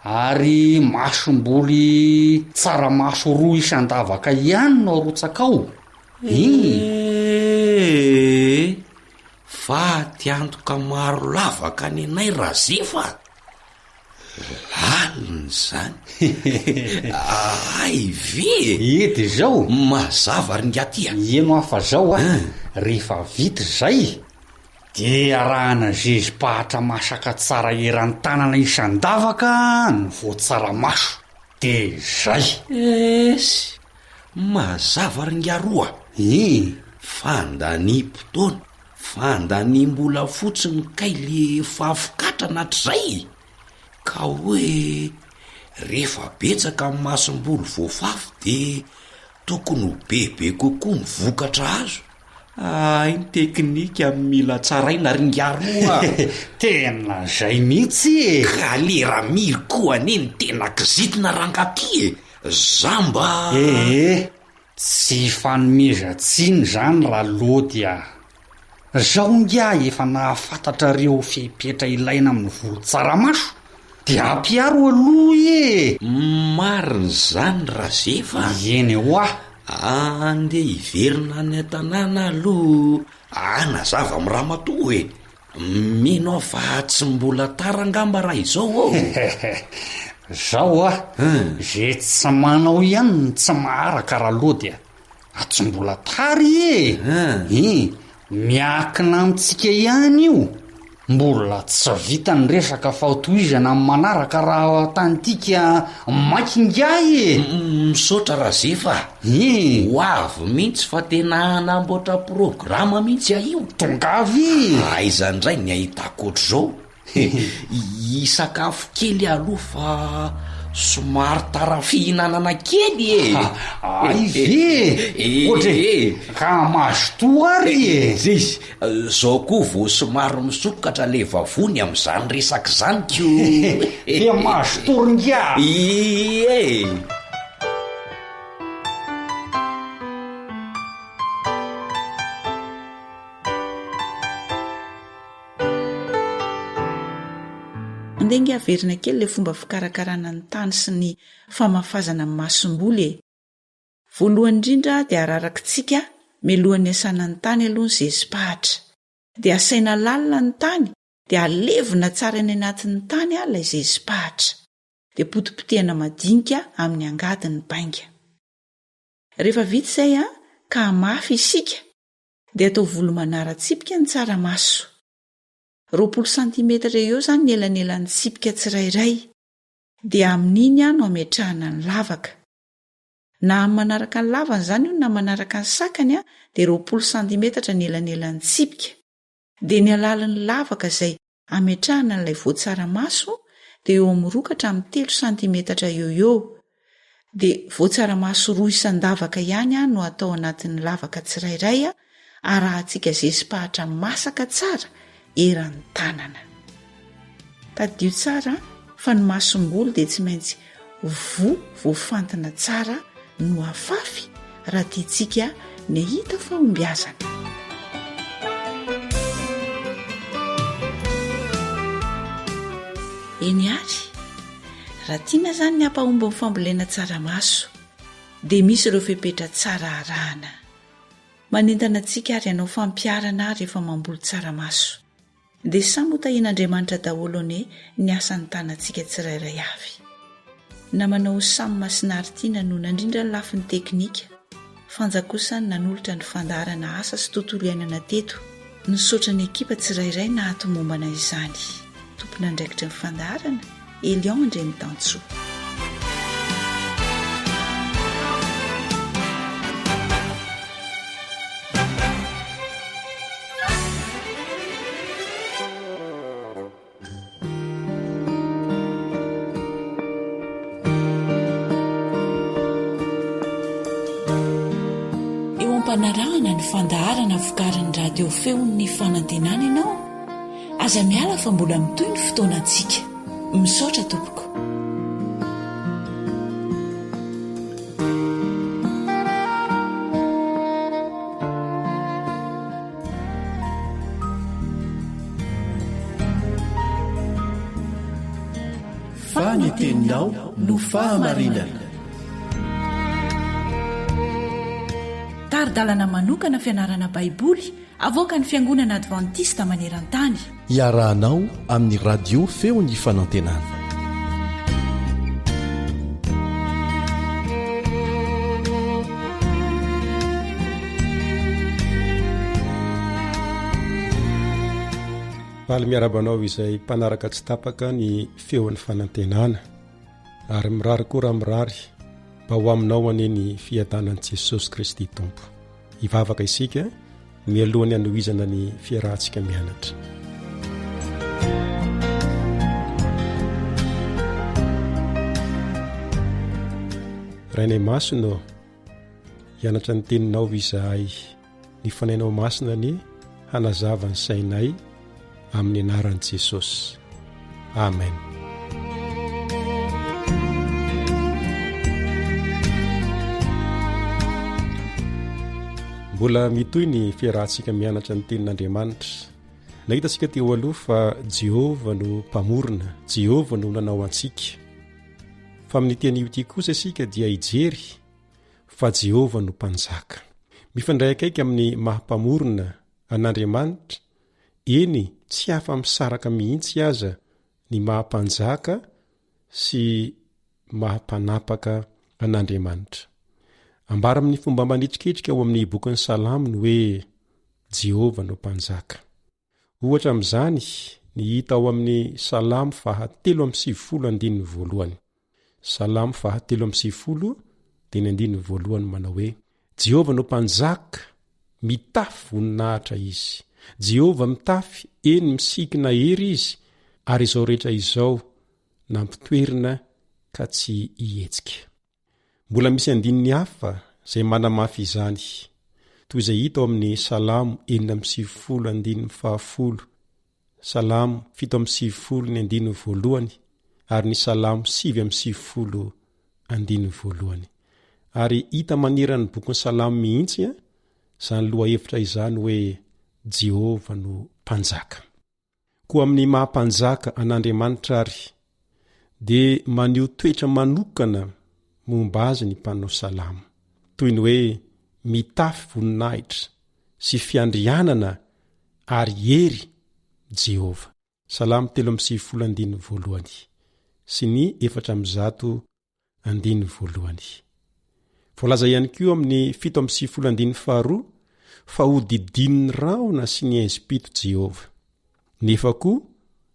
ary masomboly tsaramaso 2 isan-davaka ihany no arotsaka ao. Fa tiantoka maro lavaka ny anay raha zefa laliny zany. Ay ve edy zao mazava ringatya. Eno hafa zao rehefa vita zay de arahana zezi-pahatra masaka tsara eran'ny tanana isan-davaka ny voatsaramaso. De zay esy mazava ringaroa. Fandanimpotoana fandanimbola fotsiny kaile fafokatra natr'izay ka hoe rehefa betsaka amin'ny masomboly voafafy de tokony ho bebe kokoa mivokatra azo. Ay ny teknika amin'ny mila tsaraina ringaroa. Tena zay mihitsy. Ka lera miry koa aneny tena kizitina rangaty zamba. Tsy fanomezantsiny zany raha lodya. Zao ngia efa nahafantatrareo fepetra ilaina amin'ny voatsaramaso de ampiaro aloha mariny zany raha zefa. Eny hoa andeha hiverina ny an-tanàna aloha anazava amin'ny ramatoa hoe mino fa tsy mbola tara ngamba raha izao zao ze tsy manao ihany tsy maharaka raha lodya. Tsy mbola tary miakina amintsika ihany io. Mbola tsy vita ny resaka faotoizana amin'ny manaraka raha tantika makingay misaotra raha zefa. Ho avy mihitsy fa tena hanamboatra programa mihitsy io. Tongavy aizandray ny ahitako ohatr'izao. Isakafo kely aloha fa somary tara fihinanana kely ay ve ohatry ka mazotoa ary zao koa vo somary misokatra le vavony amin'izany resaka zany ko de mazotoringa. Andenga averina kely le fomba fikarakarana ny tany sy ny famafazana ny masomboly. Voalohany indrindra dia ararakitsika milohan'ny asana ny tany aloha ny zezi-pahatra. Dia asaina lalina ny tany dia alevina tsara ny anatin'ny tany ilay zezi-pahatra. Dia potipotehana madinika amin'ny angadiny bainga. Rehefa vita izay ka mafy isika dia atao volo manara-tsipika ny tsaramaso. 20 santimetatra eo zany ny elanelan'ny tsipika tsirairay dia amin'iny no ametrahana ny lavaka. Na manaraka ny lavany zany io na manaraka ny sakany dia 20 santimetatra ny elanelan'ny tsipika. Dia ny alalan'ny lavaka izay ametrahana n'ilay voatsaramaso dia eo amin'ny 3 santimetatra eo. Dia voatsaramaso 2 isan-davaka ihany no atao anatin'ny lavaka tsirairay arahantsika zezi-pahatra masaka tsara eran'ny tanana. Tadio tsara fa ny masomboly dia tsy maintsy voafantina tsara no afafy raha tiantsika ny hita fahombiazana. Eny ary raha tiana zany ny hampahomby ny fambolena tsaramaso dia misy ireo fepetra tsara arahana. Manentana antsika ary hanao fampiarana rehefa mamboly tsaramaso. Dia samy hotahian'Andriamanitra daholo ny asan'ny tanantsika tsirairay avy. Na manao samy mahasinaritiana no nandrindra ny lafin'ny teknika, fanjakosany nanolotra ny fandaharana asa sy tontolo iainana teto. Nisaotra ny ekipa tsirairay na hatomombana izany. Tompona andraikitra ny fandaharana, Elion Andremitansoa. fampanarahana ny fandaharana vokarin'ny radio feon'ny fanantenana ianao aza miala fa mbola mitoy ny fotoanantsika misaotra tompoko. Faniteninao no fahamarinana. Taridalana manokana fianarana baiboly avoaka ny fiangonana advantista maneran-tany. Iarahanao amin'ny radio feon'ny fanantenana. Paly miarabanao izay mpanaraka tsy tapaka ny feon'ny fanantenana ary mirary koa mirary mba ho aminao aneny fiadanan'i Jesosy Kristy Tompo. Hivavaka isika mialohany anohizana ny fiarahantsika mianatra. Rainay masina hianatra ny teninao izahay ny fanainao masina ny hanazava ny sainay amin'ny anaran'i Jesosy. Amen. Mbola mitoy ny fiarahantsika mianatra ny tenin'Andriamanitra. Nahitantsika teo aloha fa Jehova no mpamorona, Jehova no nanao antsika. Fa amin'ny teny ity kosa isika dia hijery fa Jehova no mpanjaka. Mifandray akaiky amin'ny mahampamorona an'Andriamanitra. Eny tsy hafa misaraka mihitsy aza ny mahampanjaka sy mahampanapaka an'Andriamanitra. Ambara amin'ny fomba manitriketrika ao amin'ny bokin'ny Salaminy hoe Jehova no mpanjaka. Ohatra amin'izany ny hita ao amin'ny Salamo 7:70. Salamo 7:70 manao hoe Jehova no mpanjaka, mitafy voninahitra izy. Jehova mitafy eny misikina hery izy ary izao rehetra izao nampitoerina ka tsy ihetsika. Mbola misy andininy hafa izay manamafy izany toy izay hita ao amin'ny Salamo 4:70, Salamo 7:70 ary ny Salamo 7:70. Ary hita manerana ny bokin'ny Salamo mihitsy izany lohahevitra izany hoe Jehova no mpanjaka. Koa amin'ny mahampanjaka an'Andriamanitra ary dia maneho toetra manokana momba azy ny mpanao salamo, toy ny hoe mitafy voninahitra sy fiandrianana ary hery Jehova. Salamo 3:70 sy ny 4:1. Voalaza ihany koa amin'ny 7:72 fa hodidin'ny raona sy ny Ezipito Jehova, nefa koa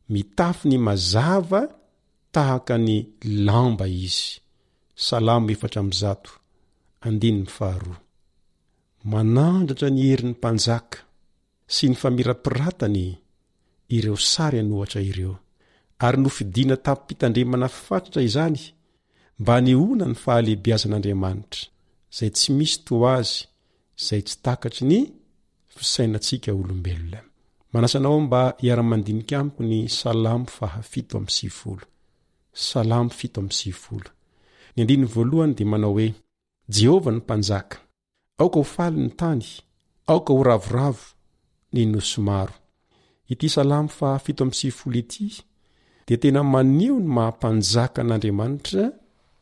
mitafy ny mazava tahaka ny lamba izy. Salamo 4:1. Manandratra ny herin'ny mpanjaka sy ny famirapiratany ireo sary anohatra ireo, ary nofidiana tampitandremana fatratra izany mba nehoana ny fahalehibiazan'Andriamanitra izay tsy misy to azy, izay tsy takatry ny fisainantsika olombelona. Manasanao mba hiara-mandinika amiko ny Salamo 7:70. Salamo 7:70. Ny andiny voalohany dia manao hoe Jehova ny mpanjaka, aoka ho faly ny tany, aoka ho ravoravo ny nosy maro. Ity Salamo 7:70 ity dia tena maneho ny mahampanjaka an'Andriamanitra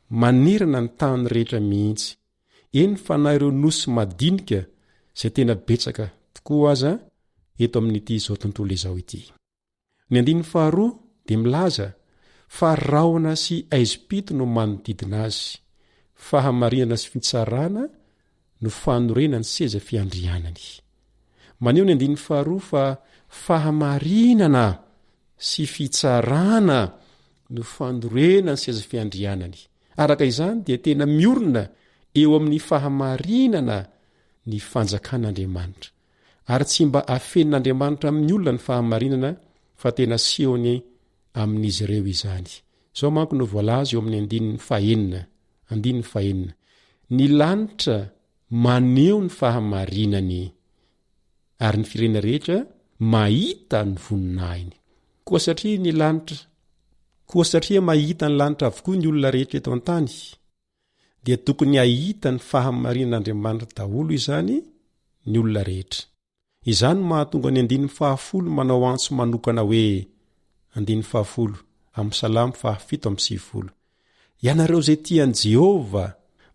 manerana ny tany rehetra mihitsy. Eny fa na ireo nosy madinika izay tena betsaka tokoa aza eto amin'ity izao tontolo izao ity. Ny andiny faharoa dia milaza fa raona sy Ezipito no manodidina azy, fahamarinana sy fitsarana no fanorena ny seza fiandrianany. Maneho ny andiny faharoa fa fahamarinana sy fitsarana no fanorena ny seza fiandrianany. Araka izany dia tena miorina eo amin'ny fahamarinana ny fanjakan'Andriamanitra, ary tsy mba afenin'Andriamanitra amin'ny olona ny fahamarinana fa tena sehony amin'izy ireo izany. Zao manko no voalaza eo amin'ny andininy fahenina. Ny lanitra maneho ny fahamarinany ary ny firena rehetra mahita ny voninahiny koa satria mahita ny lanitra avokoa ny olona rehetra eto an-tany dia tokony hahita ny fahamarinan'Andriamanitra daholo izany ny olona rehetra. Izany mahatonga ny 10 manao antso manokana hoe 10 amin'ny Salamo 7:7 ianareo zay tiany Jehova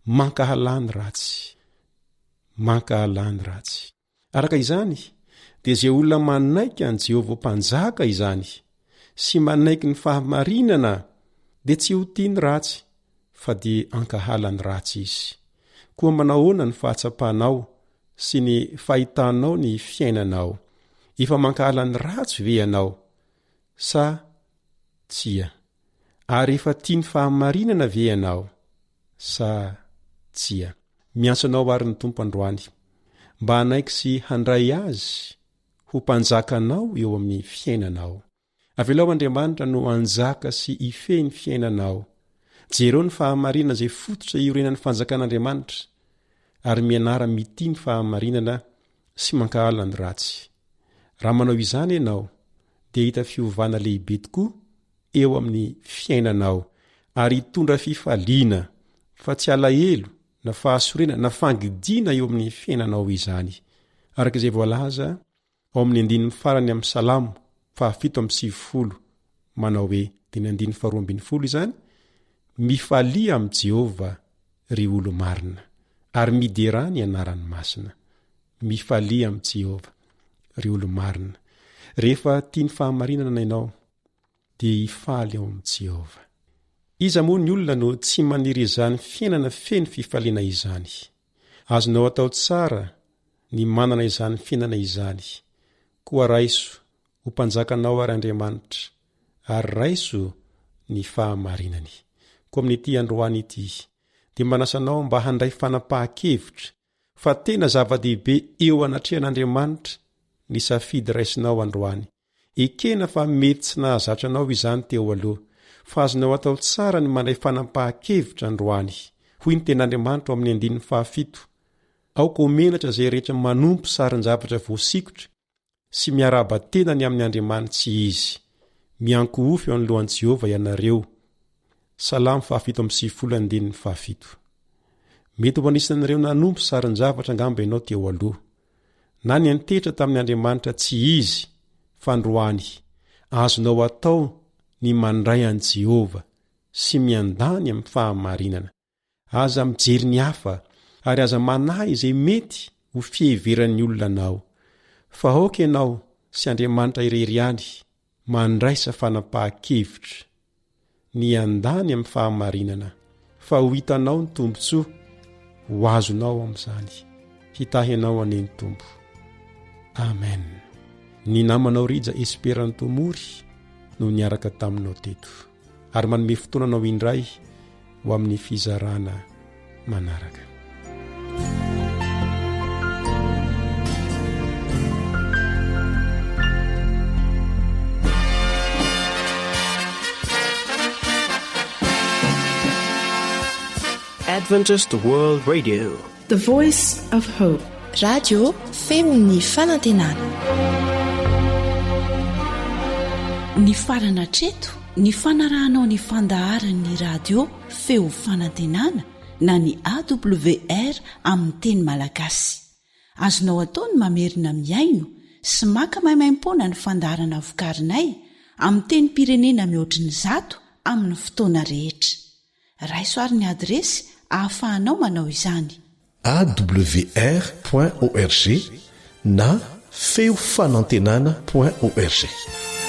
mankahalany ratsy. Araka izany dia zay olona manaiky an Jehova mpanjaka izany sy manaiky ny fahamarinana dia tsy ho tiany ratsy fa dia ankahalany ratsy izy. Koa manahoana ny fahatsapanao sy ny fahitanao ny fiainanao? Efa mankahalany ratsy ve ianao sa tsia? Ary efa tiany fahamarinana ve ianao sa tsia? Miantso anao ary ny Tompo androany mba hanaiky sy handray azy ho mpanjakanao eo amin'ny fiainanao. Avelao Andriamanitra no anjaka sy ifehy ny fiainanao. Jereo ny fahamarinana zay fototra iorenan'ny fanjakan'Andriamanitra ary mianara mity ny fahamarinana sy mankahalany ratsy. Raha manao izany ianao dia hita fiovana lehibe tokoa eo amin'ny fiainanao ary hitondra fifaliana fa tsy alahelo na fahasorena na fangidiana eo amin'ny fiainanao izany. Arak'izay voalaza ao amin'ny 9 farany amin'ny Salamo 7:7 manao hoe dia 9:12 izany: mifalia amin'i Jehova ry olo marina ary midera ny anarany masina. Mifalia amin'i Jehova ry olo marina. Rehefa tia ny fahamarinana ianao dia hifaly ao amin'i Jehova. Iza moa ny olona no tsy maniry izany fiainana feno fifaliana izany? Azonao atao tsara ny manana izany fiainana izany. Koa raiso ho mpanjakanao ary Andriamanitra ary raiso ny fahamarinany. Koa amin'ity androany ity dia manasanao mba handray fanapahan-kevitra fa tena zava-dehibe eo anatrehan'Andriamanitra ny safidy raisinao androany. Ekena fa mety tsy nahazatra anao izany teo aloha fa azonao atao tsara ny mandray fanapahan-kevitra androany. Hoy ny ten'Andriamanitra amin'ny 9:7: aoka menatra zay rehetra manompo sarin-javatra voasikotra sy miara-batenany amin'ny Andriamanitra izy. Mianko ofy eo anoloan'i Jehova ianareo. Salamo 7:7. Mety ho anisan'ireo nanompo sarin-javatra angamba ianao teo aloha na ny antetra tamin'ny Andriamanitra tsy izy fa androany. Azonao atao ny mandray an Jehova sy miandany amin'ny fahamarinana. Aza mijery ny hafa ary aza manahy izay mety ho fieveran'ny olona anao. Fa aoka ianao sy Andriamanitra irery ihany mandraisa fanapahan-kevitra ny andany amin'ny fahamarinana fa ho hitanao ny tombontsoa ho azonao amin'izany. Hitahinao aneny Tompo. Amen. Ny namanao Rija Esperantomory no niaraka taminao teto ary manome fotoananao indray ho amin'ny fizarana manaraka. Adventist World Radio, the voice of hope. Radio feony fanantenana. Ny farana treto ny fanarahanao ny fandaharan'ny radio feo fanantenana na ny AWR amin'ny teny malagasy. Azonao ataony mamerina miaino sy maka maimaimpoana ny fandaharana vokarinay amin'ny teny pirenena mihoatriny 100 amin'ny fotoana rehetra. Raisoaryn'ny adresy ahafahanao manao izany: awr.org na feofanantenana.org.